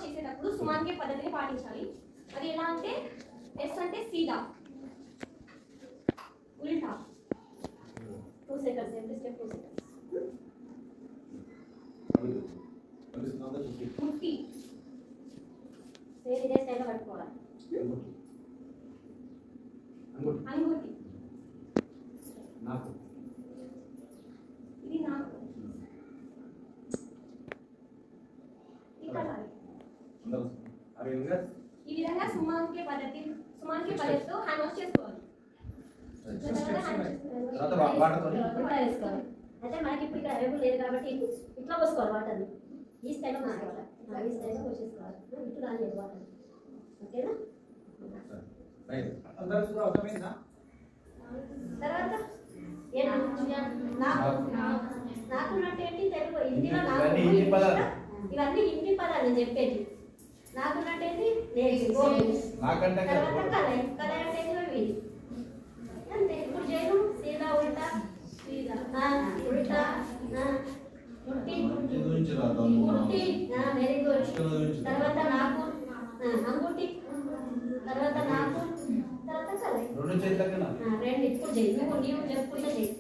చేసేటప్పుడు సుమాంగే పద్ధతిని పాటించాలి. అది ఎలా అంటే ఎస్ అంటే సీదా, ఉల్టా. 2 seconds, every step 2 seconds. ముట్టి సేమ్ ఇదే స్టైల్లో పట్టుకోవాలి. అంగుటి నాకు ఇది నాకు ఇక్కడ ఈ విధంగా సుమాంకే పద్ధతితో హ్యాండ్ వాష్ చేసుకోవాలి. అయితే మనకి ఇప్పుడు ఇక్కడ అవైలబుల్ లేదు కాబట్టి ఇట్లా పోసుకోవాలి వాటర్, ఈ స్టైల్లో పోసుకోవాలి, ఈ స్టైల్లో పోసేసుకోవాలి. ఇట్లా రాలేదు వాటర్. ఓకేనా? తర్వాత నాకు ఏంటి తెలుగు హిందీలో ఇవన్నీ హిందీ పదాలు నేను చెప్పేది. నాకు ఏంటి తర్వాత కలై కలై అంటే ఇవి అంతే. ఇప్పుడు చేయను సీదా ఉల్టా ఉల్టా ముట్టి ముట్టి వెరీ గుడ్. తర్వాత నాకు అంగుటి, తర్వాత నాకు, తర్వాత కలై రెండు. ఇప్పుడు చేయి, నువ్వు చెప్పుకుంటే చేయి.